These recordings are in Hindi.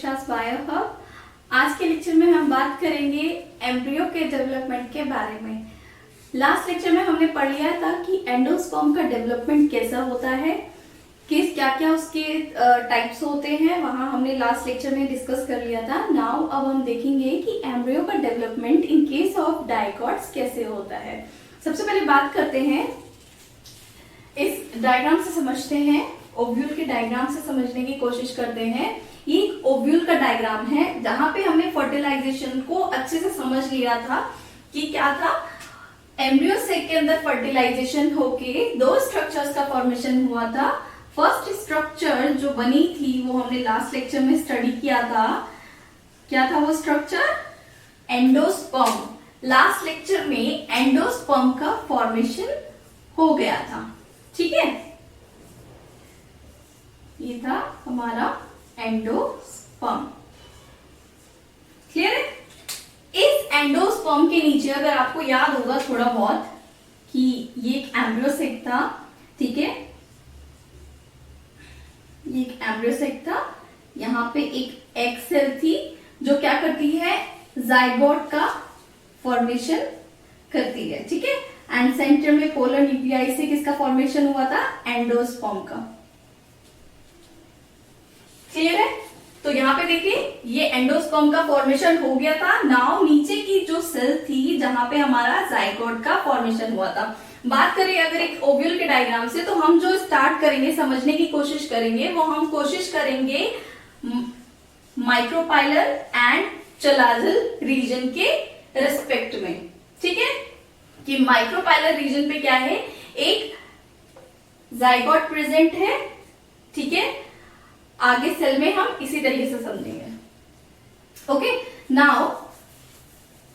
दीक्षास बायो हब। आज के लेक्चर में हम बात करेंगे एम्ब्रियो के डेवलपमेंट के बारे में। लास्ट लेक्चर में हमने पढ़ लिया था कि एंडोस्पर्म का डेवलपमेंट कैसा होता है, किस क्या क्या उसके टाइप्स होते हैं, वहां हमने लास्ट लेक्चर में डिस्कस कर लिया था। नाउ अब हम देखेंगे कि एम्ब्रियो का development in case of dicots कैसे होता है। सबसे पहले बात करते हैं, इस डायग्राम से समझते हैं, ओव्यूल के डायग्राम से समझने की कोशिश करते हैं। ये ओव्यूल का डायग्राम है जहां पे हमने फर्टिलाइजेशन को अच्छे से समझ लिया था कि क्या था, एम्ब्रियो सेक के अंदर फर्टिलाइजेशन होके दो स्ट्रक्चर्स का फॉर्मेशन हुआ था। फर्स्ट स्ट्रक्चर जो बनी थी वो हमने लास्ट लेक्चर में स्टडी किया था। क्या था वो स्ट्रक्चर? एंडोस्पर्म। लास्ट लेक्चर में एंडोस्पर्म का फॉर्मेशन हो गया था, ठीक है। ये था हमारा एंडोस्पर्म, क्लियर है। इस एंडोस्पर्म के नीचे अगर आपको याद होगा थोड़ा बहुत कि ये एक एम्ब्रियो सेक था, ठीक है, ये एक एम्ब्रियो सेक था। यहां पे एक एग सेल थी जो क्या करती है, जाइगोट का फॉर्मेशन करती है, ठीक है। एंड सेंटर में पोलर न्यूक्लियाई से किसका फॉर्मेशन हुआ था? एंडोस्पर्म का, क्लियर है। तो यहाँ पे देखिए ये एंडोस्पर्म का फॉर्मेशन हो गया था। नाउ नीचे की जो सेल थी जहां पे हमारा जाइगोट का फॉर्मेशन हुआ था। बात करें अगर एक ओव्यूल के डायग्राम से, तो हम जो स्टार्ट करेंगे, समझने की कोशिश करेंगे, वो हम कोशिश करेंगे माइक्रोपाइलर एंड चलाजल रीजन के रिस्पेक्ट में, ठीक है, कि माइक्रोपाइलर रीजन पे क्या है, एक जाइगोट प्रेजेंट है, ठीक है। आगे सेल में हम इसी तरीके से समझेंगे, ओके। नाउ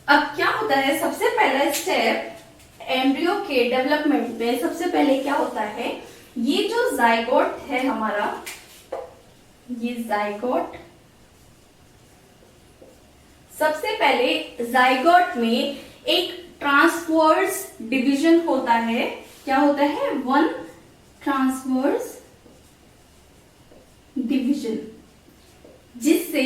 अब क्या होता है, सबसे पहला स्टेप एम्ब्रियो के डेवलपमेंट में सबसे पहले क्या होता है, ये जो जाइगोट है हमारा, ये जाइगोट, सबसे पहले जाइगोट में एक ट्रांसवर्स डिवीजन होता है। क्या होता है? वन ट्रांसवर्स डिवीजन, जिससे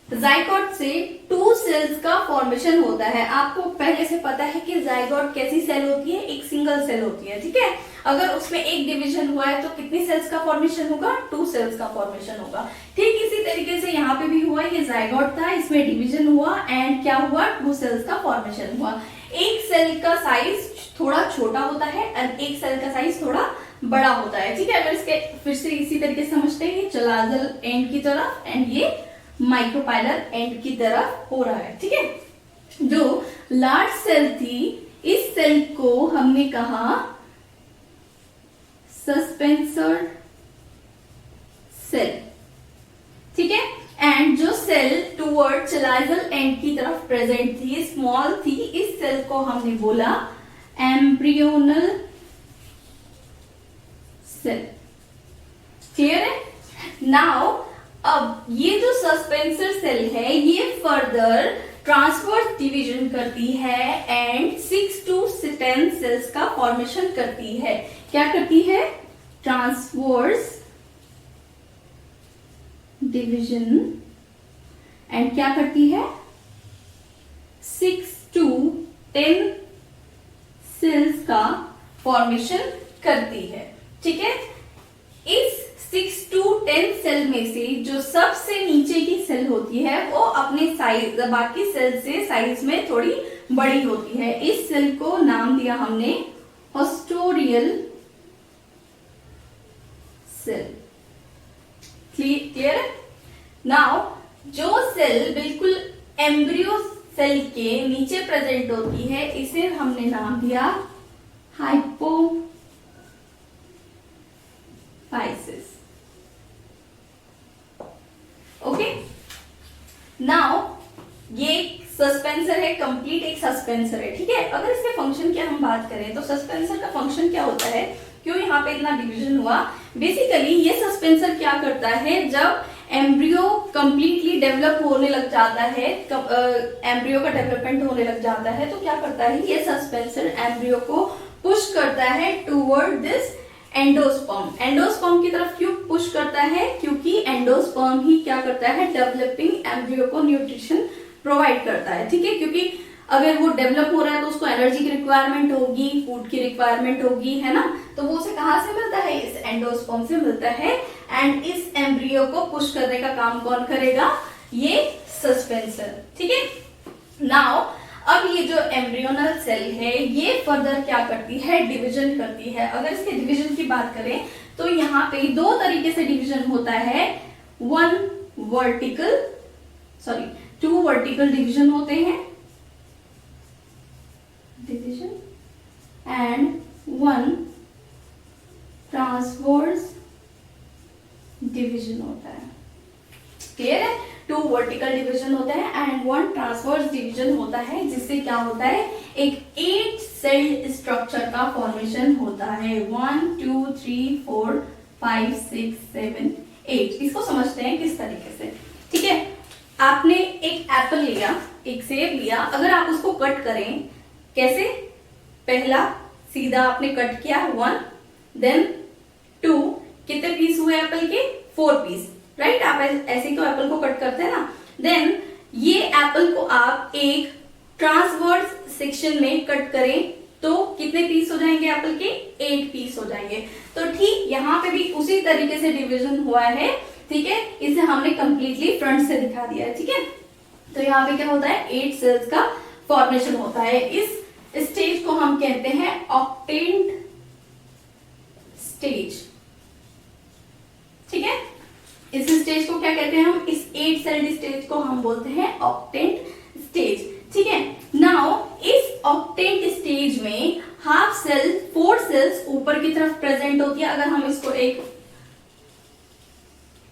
जाइगोट से टू सेल्स का फॉर्मेशन होता है। आपको पहले से पता है कि जाइगोट कैसी सेल होती है, एक सिंगल सेल होती है, ठीक है। अगर उसमें एक डिवीजन हुआ है तो कितनी सेल्स का फॉर्मेशन होगा? टू सेल्स का फॉर्मेशन होगा। ठीक इसी तरीके से यहाँ पे भी हुआ, ये जाइगोट था, इसमें डिवीजन हुआ एंड क्या हुआ, टू सेल्स का फॉर्मेशन हुआ। एक सेल का साइज थोड़ा छोटा होता है और एक सेल का साइज थोड़ा बड़ा होता है, ठीक है। अगर इसके फिर से इसी तरीके से समझते हैं, ये चलाजल एंड की तरफ एंड ये माइक्रोपाइलर एंड की तरफ हो रहा है, ठीक है। जो लार्ज सेल थी, इस सेल को हमने कहा सस्पेंसर सेल, ठीक है। एंड जो सेल टूवर्ड चलाजल एंड की तरफ प्रेजेंट थी, स्मॉल थी, इस सेल को हमने बोला एम्ब्रियोनल सेल, क्लियर है। नाउ अब ये जो सस्पेंसर सेल है ये फर्दर ट्रांसवर्स डिवीजन करती है एंड 6 to 10 सेल्स का फॉर्मेशन करती है। क्या करती है? ट्रांसवर्स डिवीजन एंड क्या करती है? 6 to 10 सेल्स का फॉर्मेशन करती है, ठीक है। इस 6 to 10 सेल में से जो सबसे नीचे की सेल होती है वो अपने साइज, बाकी सेल से साइज में थोड़ी बड़ी होती है। इस सेल को नाम दिया हमने होस्टोरियल सेल, क्लियर। नाउ जो सेल बिल्कुल एम्ब्रियो सेल के नीचे प्रेजेंट होती है, इसे हमने नाम दिया हाइपोफाइसिस, ओके। नाउ ये सस्पेंसर है, कंप्लीट एक सस्पेंसर है, ठीक है। अगर इसके फंक्शन की हम बात करें तो सस्पेंसर का फंक्शन क्या होता है, क्यों यहाँ पे इतना डिवीजन हुआ? बेसिकली ये सस्पेंसर क्या करता है, जब एम्ब्रियो कंप्लीटली डेवलप होने लग जाता है, एम्ब्रियो का डेवलपमेंट होने लग जाता है, तो क्या करता है ये सस्पेंसर एम्ब्रियो को पुश करता है टूवर्ड दिस एंडोस्पर्म। एंडोस्पर्म की तरफ क्यों पुश करता है? क्योंकि एंडोस्पर्म ही क्या करता है, डेवलपिंग एम्ब्रियो को न्यूट्रिशन प्रोवाइड करता है। ठीक है, क्योंकि अगर वो डेवलप हो रहा है तो उसको एनर्जी की रिक्वायरमेंट होगी, फूड की रिक्वायरमेंट होगी, है ना। तो वो उसे कहां से मिलता है? इस एंडोस्पर्म से मिलता है। एंड इस एम्ब्रियो को पुश करने का काम कौन करेगा? ये सस्पेंसर। ठीक है, नाउ अब ये जो एम्ब्रियोनल सेल है ये फर्दर क्या करती है? डिवीजन करती है। अगर इसके डिवीजन की बात करें तो यहाँ पे दो तरीके से डिवीजन होता है। टू वर्टिकल डिवीजन होते हैं, division, and one transverse division होता है। क्लियर है? टू वर्टिकल डिवीजन होता है एंड वन ट्रांसवर्स डिवीजन होता है, जिससे क्या होता है? एक 8 सेल्ड स्ट्रक्चर का फॉर्मेशन होता है। 1 2 3 4 5 6 7 8। इसको समझते हैं किस तरीके से। ठीक है, आपने एक एप्पल लिया, एक सेब लिया, अगर आप उसको कट करें, कैसे? पहला सीधा आपने कट किया 1, देन 2, कितने पीस हुए एप्पल के? 4 पीस, राइट। आप ऐसे ही तो एप्पल को कट करते हैं ना। देन ये एप्पल को आप एक ट्रांसवर्स सेक्शन में कट करें तो कितने पीस हो जाएंगे एप्पल के? 8 पीस हो जाएंगे। तो ठीक यहाँ पे भी उसी तरीके से डिवीजन हुआ है। ठीक है, इसे हमने कंप्लीटली फ्रंट से दिखा दिया है। ठीक है, तो यहाँ पे क्या होता है? 8 सेल्स का फॉर्मेशन होता है। इस स्टेज को हम कहते हैं ऑक्टेंट स्टेज। ठीक है, इस स्टेज को क्या कहते हैं हम? इस 8 सेल्ड स्टेज को हम बोलते हैं ऑक्टेंट स्टेज। ठीक है, नाउ इस ऑक्टेंट स्टेज में हाफ सेल 4 सेल्स ऊपर की तरफ प्रेजेंट होती है। अगर हम इसको एक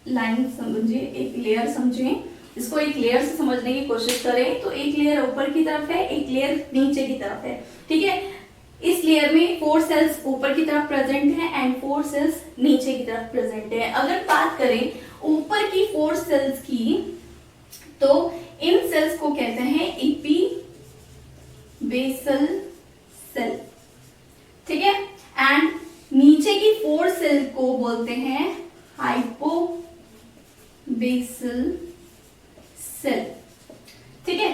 लाइन समझिए, एक लेयर समझिए, इसको एक लेयर से समझने की कोशिश करें तो एक लेयर ऊपर की तरफ है, एक लेयर नीचे की तरफ है। ठीक है, इस लेयर में 4 सेल्स ऊपर की तरफ प्रेजेंट है एंड 4 सेल्स नीचे की तरफ प्रेजेंट है। अगर बात करें ऊपर की 4 सेल्स की तो इन सेल्स को कहते हैं इपी बेसल सेल। ठीक है, एंड नीचे की 4 सेल को बोलते हैं हाइपो बेसल सेल। ठीक है,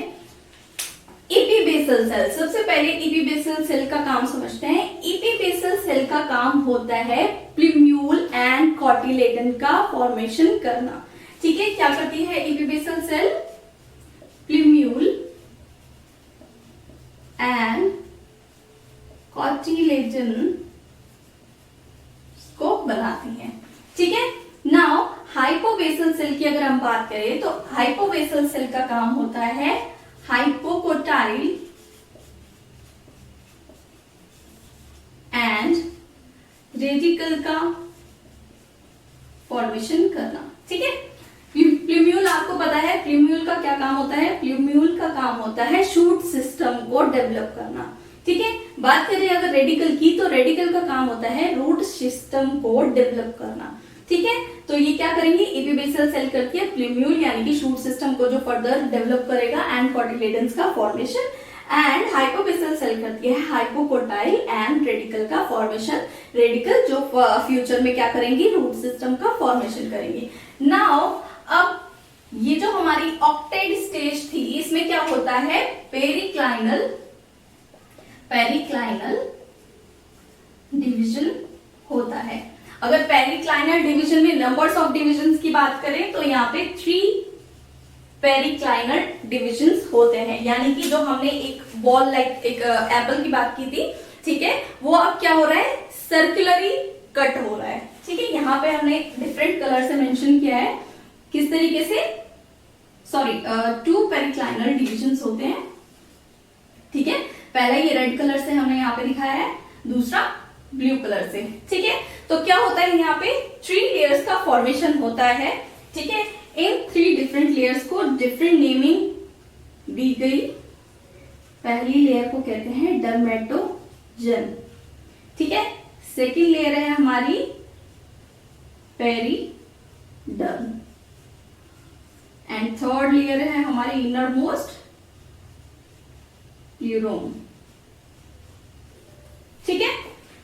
इपीबेसल सेल, सबसे पहले इपीबेसल सेल का काम समझते हैं। इपीबेसल सेल का काम होता है प्लूम्यूल एंड कॉटिलेडन का फॉर्मेशन करना। ठीक है, क्या करती है इपीबेसल सेल? प्लूम्यूल एंड कॉटिलेडन को बनाती है। ठीक है, नाउ हाइपोबेसल सेल की अगर हम बात करें तो हाइपोबेसल सेल का काम होता है हाइपोकोटाइल एंड रेडिकल का फॉर्मेशन करना। ठीक है, प्लूम्यूल आपको पता है प्लूम्यूल का क्या काम होता है? प्लूम्यूल का काम होता है शूट सिस्टम को डेवलप करना। ठीक है, बात करें अगर रेडिकल की तो रेडिकल का काम होता है रूट सिस्टम को डेवलप करना। ठीक है, तो ये क्या करेंगे? इपीबेसल सेल करती है प्लूम्यूल यानी कि शूट सिस्टम को जो फर्दर डेवलप करेगा एंड कॉटिलेडन्स का फॉर्मेशन, एंड हाइपोबेसल सेल करती है हाइपोकोटाइल एंड रेडिकल का फॉर्मेशन। रेडिकल जो फ्यूचर में क्या करेंगी? रूट सिस्टम का फॉर्मेशन करेंगी। नाउ अब ये जो हमारी ऑक्टेट स्टेज थी इसमें क्या होता है? पेरिक्लाइनल डिवीजन होता है। अगर पेरिक्लाइनल डिवीजन में नंबर्स ऑफ डिविजन्स की बात करें तो यहाँ पे 3 पेरिक्लाइनल डिविजन्स होते हैं, यानी कि जो हमने एक बॉल लाइक एक एप्पल की बात की थी, ठीक है, वो अब क्या हो रहा है? सर्कुलरी कट हो रहा है। ठीक है, यहाँ पे हमने डिफरेंट कलर से मेंशन किया है किस तरीके से। 2 पेरिक्लाइनल डिविजन्स होते हैं। ठीक है, पहला ये रेड कलर से हमने यहाँ पे दिखाया है, दूसरा ब्लू कलर से। ठीक है, तो क्या होता है यहाँ पे? 3 लेयर्स का फॉर्मेशन होता है। ठीक है, इन 3 डिफरेंट लेयर्स को डिफरेंट नेमिंग दी गई। पहली लेयर को कहते हैं डर्मेटोजन। ठीक है, सेकेंड लेयर है हमारी पेरिडर्म एंड थर्ड लेयर है हमारी इनर मोस्ट प्लूरोम। ठीक है,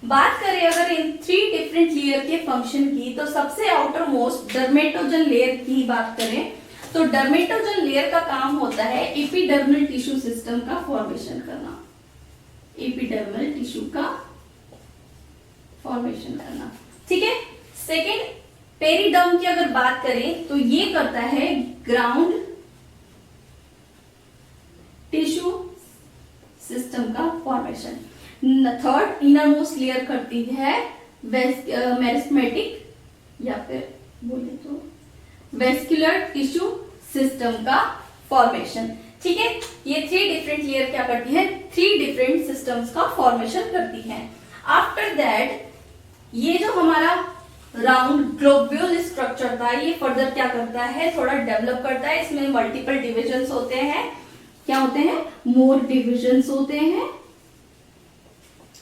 बात करें अगर इन 3 डिफरेंट लेयर के फंक्शन की, तो सबसे आउटर मोस्ट डर्मेटोजन लेयर की बात करें तो डर्मेटोजन लेयर का काम होता है एपिडर्मल टिश्यू सिस्टम का फॉर्मेशन करना, एपिडर्मल टिश्यू का फॉर्मेशन करना, ठीक है। सेकेंड, पेरिडर्म की अगर बात करें तो ये करता है ग्राउंड टिश्यू सिस्टम का formation. Third, inner most layer करती है मेरिस्टेमेटिक या फिर बोले तो वेस्कुलर टिश्यू सिस्टम का फॉर्मेशन, ठीक है। ये 3 डिफरेंट लेयर क्या करती है, 3 डिफरेंट सिस्टम्स का फॉर्मेशन करती है। आफ्टर दैट ये जो हमारा राउंड ग्लोब्यूल स्ट्रक्चर था, ये फर्दर क्या करता है, थोड़ा डेवलप करता है। इसमें मल्टीपल डिविजन्स होते हैं, क्या होते हैं, मोर डिविजन्स होते हैं,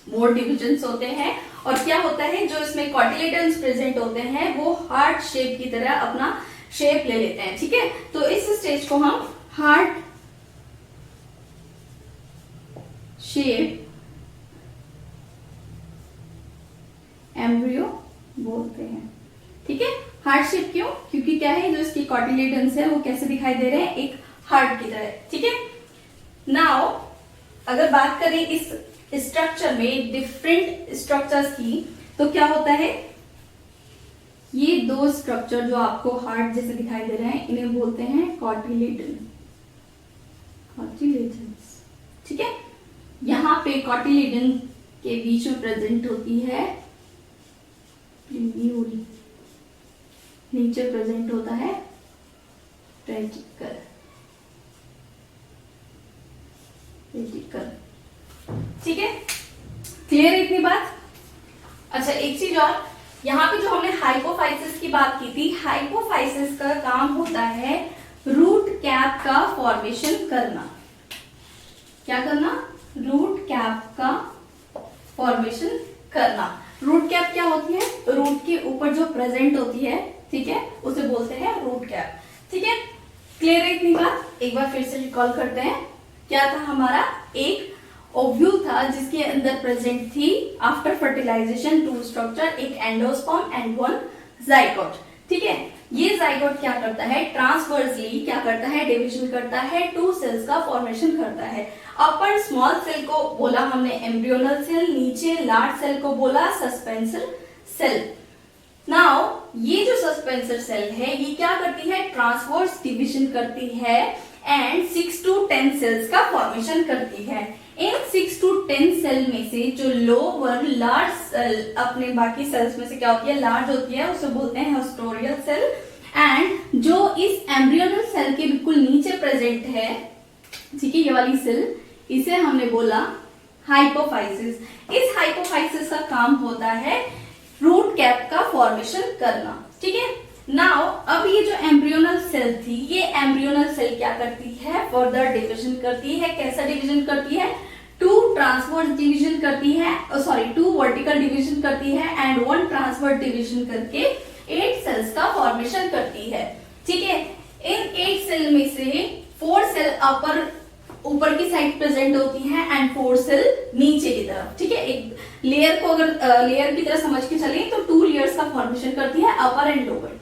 मोर डिविजन्स होते हैं। और क्या होता है, जो इसमें कॉटिलेडन्स प्रेजेंट होते हैं वो हार्ट शेप की तरह अपना शेप ले लेते हैं, ठीक है। तो इस स्टेज को हम हार्ट शेप एम्ब्रियो बोलते हैं, ठीक है। हार्ट शेप क्यों, क्योंकि क्या है, जो इसकी कॉटिलेडन्स है वो कैसे दिखाई दे रहे हैं, एक हार्ट की तरह, ठीक है। नाउ अगर बात करें इस स्ट्रक्चर में डिफरेंट स्ट्रक्चर्स की, तो क्या होता है, ये 2 स्ट्रक्चर जो आपको हार्ट जैसे दिखाई दे रहे हैं इन्हें बोलते हैं कॉटिलेडन, कॉटिलेडन्स, ठीक है। यहां पे कॉटिलेडन के बीच में प्रेजेंट होती है प्रिम्यूल, नीचे प्रेजेंट होता है रेटिकल, रेटिकल, ठीक है। क्लियर है इतनी बात। अच्छा, एक चीज और, यहाँ पे जो हमने हाइपोफाइसिस की बात की थी, हाइपोफाइसिस का काम होता है रूट कैप का फॉर्मेशन करना। क्या करना, रूट कैप का फॉर्मेशन करना। रूट कैप क्या होती है, रूट के ऊपर जो प्रेजेंट होती है, ठीक है, उसे बोलते हैं रूट कैप, ठीक है। क्लियर है इतनी बात। एक बार फिर से रिकॉल करते हैं, क्या था हमारा, एक ओव्यूल था जिसके अंदर प्रेजेंट थी आफ्टर फर्टिलाइजेशन 2 स्ट्रक्चर, एक एंडोस्पर्म एंड 1 जाइगोट, ठीक है। ये जाइगोट क्या करता है, ट्रांसवर्सली क्या करता है, डिवीजन करता है, 2 सेल्स का फॉर्मेशन करता है। अपर स्मॉल सेल को बोला हमने एम्ब्रियोनल सेल, नीचे लार्ज सेल को बोला सस्पेंसर सेल। नाउ ये जो सस्पेंसर सेल है ये क्या करती है, ट्रांसवर्स डिवीजन करती है एंड 6 to 10 सेल्स का फॉर्मेशन करती है। इन 6 to 10 सेल में से जो लोअर लार्ज सेल, अपने बाकी सेल्स में से क्या होती है, लार्ज होती है, उसे बोलते हैं हास्टोरियल सेल। एंड जो इस एम्ब्रियोनल सेल के बिल्कुल नीचे प्रेजेंट है, ठीक है, ये वाली सेल, इसे हमने बोला हाइपोफाइसिस। इस हाइपोफाइसिस का काम होता है रूट कैप का फॉर्मेशन करना, ठीक है। नाउ अब ये जो एम्ब्रियोनल सेल थी, ये एम्ब्रियोनल सेल क्या करती है, फर्दर डिवीजन करती है। कैसा डिवीजन करती है, 2 ट्रांसवर्स डिवीजन करती है, 2 वर्टिकल डिवीजन करती है एंड 1 ट्रांसवर्स डिवीजन करके 8 सेल्स का फॉर्मेशन करती है, ठीक है। इन 8 सेल में से 4 सेल ऊपर की साइड प्रेजेंट होती है एंड 4 सेल नीचे की तरफ, ठीक है। एक लेयर को अगर लेयर की तरह समझ के चले तो 2 लेयर्स का फॉर्मेशन करती है, upper and lower.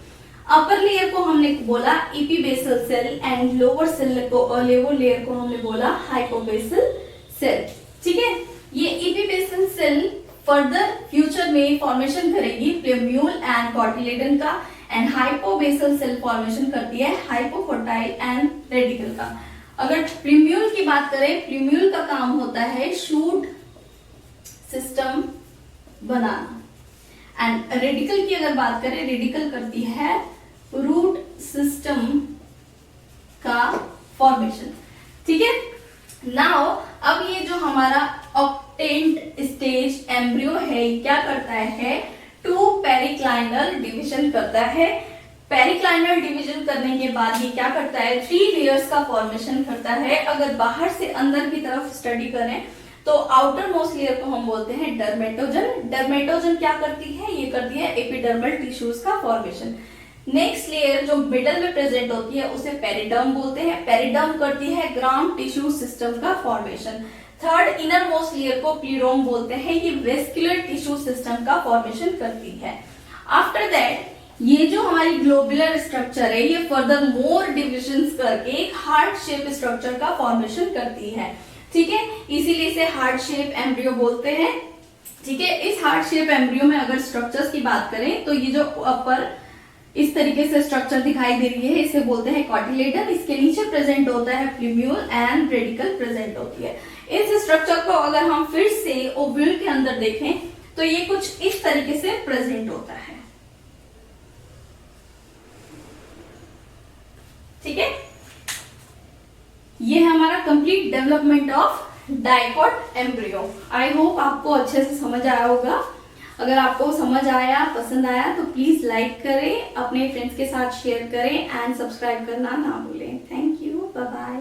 Upper layer को हमने बोला epibasal cell and lower layer को हमने बोला हाइपोबेसल सेल, ठीक है। ये एपीबेसल सेल फर्दर फ्यूचर में फॉर्मेशन करेगी प्लूम्यूल एंड कॉटिलेडन का, एंड हाइपोबेसल सेल फॉर्मेशन करती है हाइपोफोटाइल एंड रेडिकल का। अगर प्लूम्यूल की बात करें, प्लूम्यूल का काम होता है shoot system banana, and radical की अगर बात करें, रेडिकल करती है रूट सिस्टम का फॉर्मेशन, ठीक है। नाउ अब ये जो हमारा ऑक्टेंट स्टेज एम्ब्रियो है, क्या करता है, 2 पेरिक्लाइनल डिवीजन करता है। पेरिक्लाइनल डिवीजन करने के बाद ये क्या करता है, 3 लेयर्स का फॉर्मेशन करता है। अगर बाहर से अंदर की तरफ स्टडी करें तो आउटर मोस्ट लेयर को हम बोलते हैं डर्मेटोजन। डर्मेटोजन क्या करती है, ये करती है एपिडर्मल टिश्यूज का फॉर्मेशन। नेक्स्ट लेयर जो मिडल में प्रेजेंट होती है उसे पेरिडर्म बोलते हैं। पेरिडर्म करती है ग्राउंड टिश्यू सिस्टम का formation. Third inner most layer को प्लीरोम बोलते हैं, ये वेस्कुलर टिश्यू सिस्टम का फॉर्मेशन करती है। आफ्टर दैट ये जो हमारी ग्लोबुलर स्ट्रक्चर है ये फर्दर मोर डिविजन्स करके एक हार्ट शेप स्ट्रक्चर का फॉर्मेशन करती है, ठीक है, इसीलिए इसे हार्ट शेप एम्ब्रियो बोलते हैं, ठीक है। इस हार्ट शेप एम्ब्रियो में अगर स्ट्रक्चर्स की बात करें तो ये जो अपर इस तरीके से स्ट्रक्चर दिखाई दे रही है इसे बोलते हैं कॉटिलेडन, इसके नीचे प्रेजेंट होता है प्लूम्यूल एंड रेडिकल प्रेजेंट होती है। इस स्ट्रक्चर को अगर हम फिर से ओव्यूल के अंदर देखें तो ये कुछ इस तरीके से प्रेजेंट होता है, ठीक है। ये है हमारा complete development of dicot embryo. I hope आपको अच्छे से समझ आया होगा। अगर आपको समझ आया, पसंद आया तो प्लीज लाइक करें, अपने फ्रेंड्स के साथ शेयर करें एंड सब्सक्राइब करना ना भूलें। Thank you, bye bye.